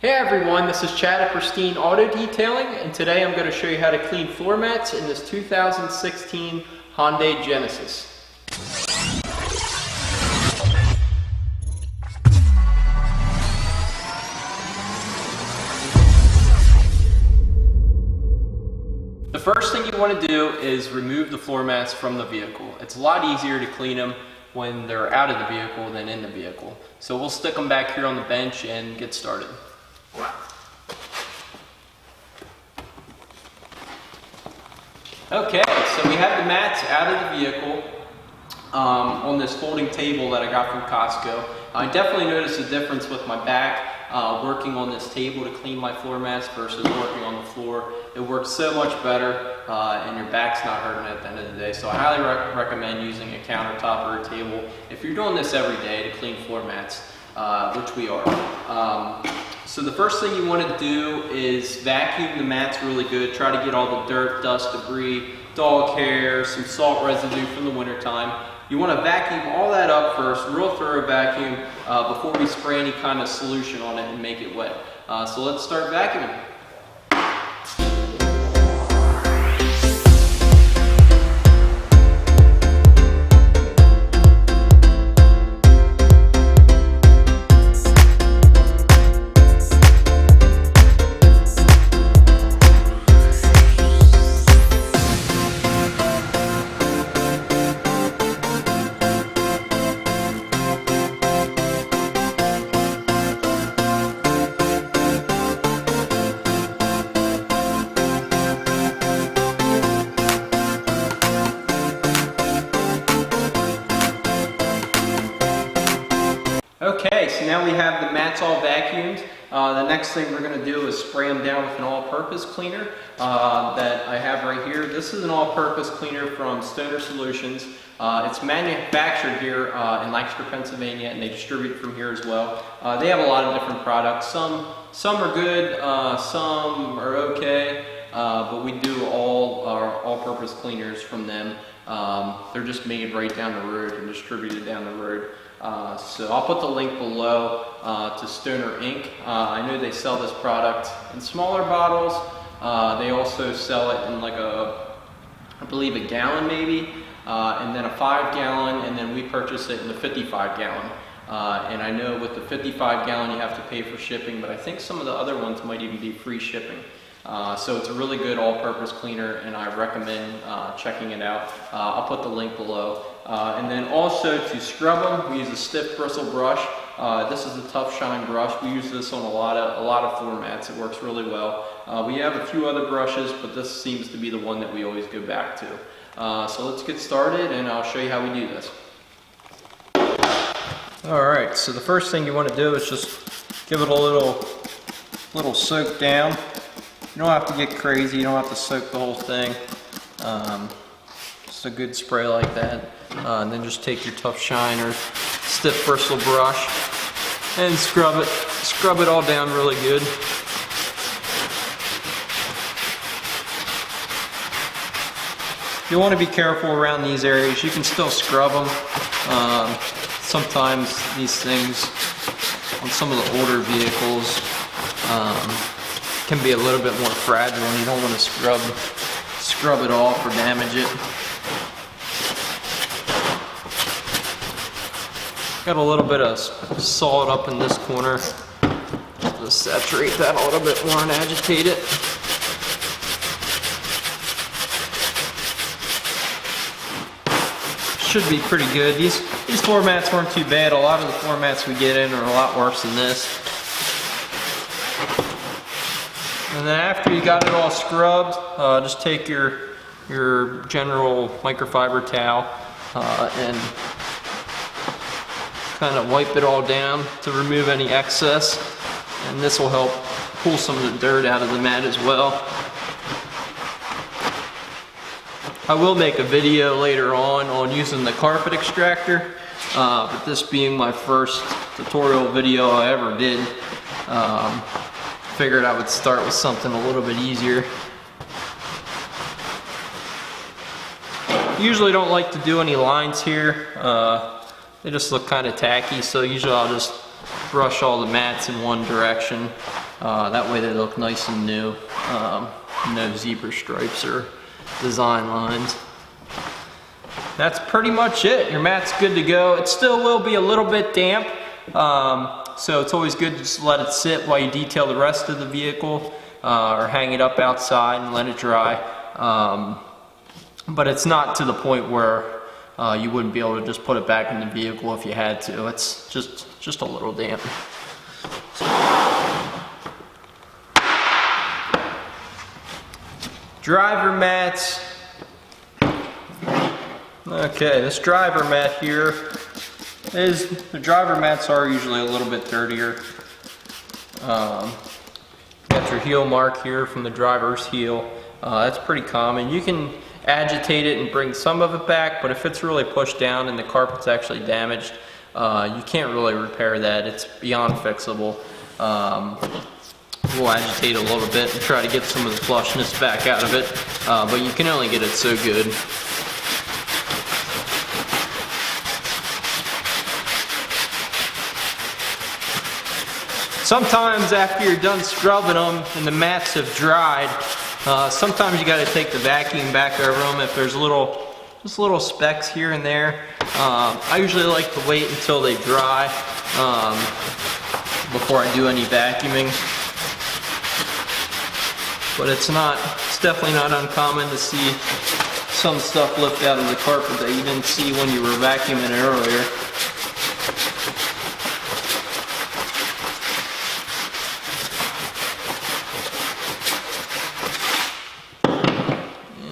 Hey everyone, this is Chad at Pristine Auto Detailing, and today I'm going to show you how to clean floor mats in this 2016 Hyundai Genesis. The first thing you want to do is remove the floor mats from the vehicle. It's a lot easier to clean them when they're out of the vehicle than in the vehicle. So we'll stick them back here on the bench and get started. Okay, so we have the mats out of the vehicle on this folding table that I got from Costco. I definitely noticed a difference with my back working on this table to clean my floor mats versus working on the floor. It works so much better and your back's not hurting at the end of the day. So I highly recommend using a countertop or a table if you're doing this every day to clean floor mats, which we are. So the first thing you want to do is vacuum the mats really good. Try to get all the dirt, dust, debris, dog hair, some salt residue from the winter time. You want to vacuum all that up first, real thorough vacuum, before we spray any kind of solution on it and make it wet. So let's start vacuuming. Okay, so now we have the mats all vacuumed. The next thing we're going to do is spray them down with an all-purpose cleaner that I have right here. This is an all-purpose cleaner from Stoner Solutions. It's manufactured here in Lancaster, Pennsylvania, and they distribute from here as well. They have a lot of different products. Some are good, some are okay, but we do all our all-purpose cleaners from them. They're just made right down the road and distributed down the road. So I'll put the link below to Stoner Inc. I know they sell this product in smaller bottles. They also sell it in like I believe a gallon maybe, and then a 5-gallon, and then we purchase it in the 55-gallon. And I know with the 55-gallon you have to pay for shipping, but I think some of the other ones might even be free shipping. So it's a really good all-purpose cleaner, and I recommend checking it out. I'll put the link below. And then also to scrub them, we use a stiff bristle brush. This is a Tough Shine brush. We use this on a lot of floor mats. It works really well. We have a few other brushes, but this seems to be the one that we always go back to. So let's get started, and I'll show you how we do this. Alright, so the first thing you want to do is just give it a little soak down. You don't have to get crazy, you don't have to soak the whole thing. Just a good spray like that. And then just take your Tough Shine or stiff bristle brush and scrub it all down really good. You want to be careful around these areas. You can still scrub them. Sometimes these things on some of the older vehicles can be a little bit more fragile, and you don't want to scrub it off or damage it. Got a little bit of salt up in this corner. Just saturate that a little bit more and agitate it. Should be pretty good. These floor mats weren't too bad. A lot of the floor mats we get in are a lot worse than this. And then after you got it all scrubbed, just take your general microfiber towel and kind of wipe it all down to remove any excess, and this will help pull some of the dirt out of the mat as well. I will make a video later on using the carpet extractor, but this being my first tutorial video I ever did, figured I would start with something a little bit easier. Usually don't like to do any lines here. They just look kind of tacky, so usually I'll just brush all the mats in one direction That way they look nice and new. No zebra stripes or design lines. That's pretty much it. Your mat's good to go. It still will be a little bit damp, so it's always good to just let it sit while you detail the rest of the vehicle, or hang it up outside and let it dry. But it's not to the point where you wouldn't be able to just put it back in the vehicle if you had to. It's just a little damp. Driver mats. Okay, this driver mat here the driver mats are usually a little bit dirtier. Got your heel mark here from the driver's heel. That's pretty common. You can agitate it and bring some of it back, but if it's really pushed down and the carpet's actually damaged, you can't really repair that. It's beyond fixable. We'll agitate a little bit and try to get some of the flushness back out of it, but you can only get it so good. Sometimes after you're done scrubbing them and the mats have dried, sometimes you got to take the vacuum back over them if there's just little specks here and there. I usually like to wait until they dry before I do any vacuuming. But it's definitely not uncommon to see some stuff lift out of the carpet that you didn't see when you were vacuuming it earlier.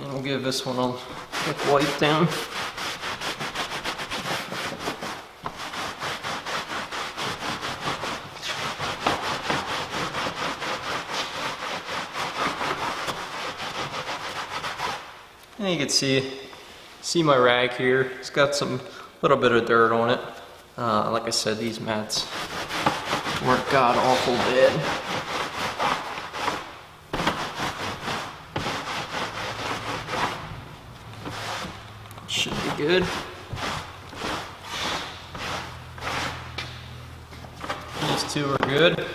And we'll give this one a quick wipe down. And you can see my rag here. It's got some little bit of dirt on it. Like I said, these mats weren't god awful bad. Should be good. These two are good.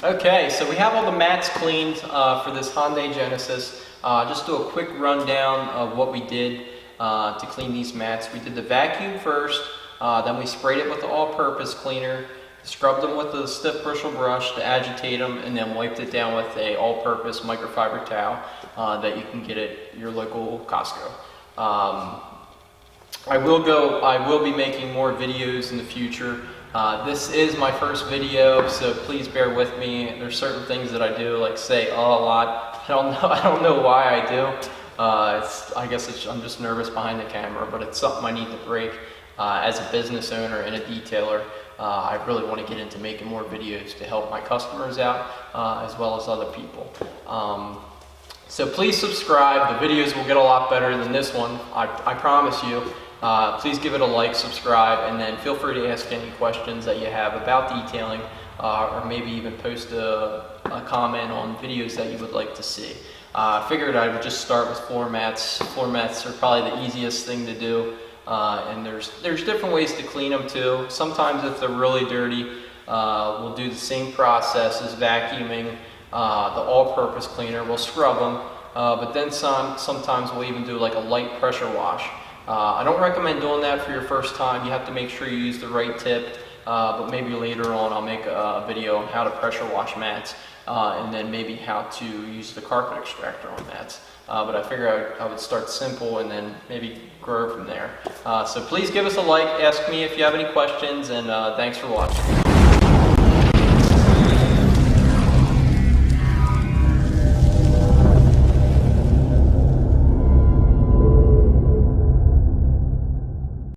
Okay, so we have all the mats cleaned for this Hyundai Genesis. Just do a quick rundown of what we did to clean these mats. We did the vacuum first, then we sprayed it with the all-purpose cleaner, scrubbed them with the stiff bristle brush to agitate them, and then wiped it down with a all-purpose microfiber towel that you can get at your local Costco. I will be making more videos in the future. This is my first video, so please bear with me. There's certain things that I do, like say a lot. I don't know why I do. I guess I'm just nervous behind the camera, but it's something I need to break. As a business owner and a detailer, I really want to get into making more videos to help my customers out, as well as other people. So please subscribe. The videos will get a lot better than this one, I promise you. Please give it a like, subscribe, and then feel free to ask any questions that you have about detailing, or maybe even post a comment on videos that you would like to see. I figured I would just start with floor mats. Floor mats are probably the easiest thing to do, and there's different ways to clean them too. Sometimes if they're really dirty, we'll do the same process as vacuuming, the all-purpose cleaner. We'll scrub them, but then sometimes we'll even do like a light pressure wash. I don't recommend doing that for your first time. You have to make sure you use the right tip, but maybe later on I'll make a video on how to pressure wash mats, and then maybe how to use the carpet extractor on mats. But I figured I would start simple and then maybe grow from there. So please give us a like, ask me if you have any questions, and thanks for watching.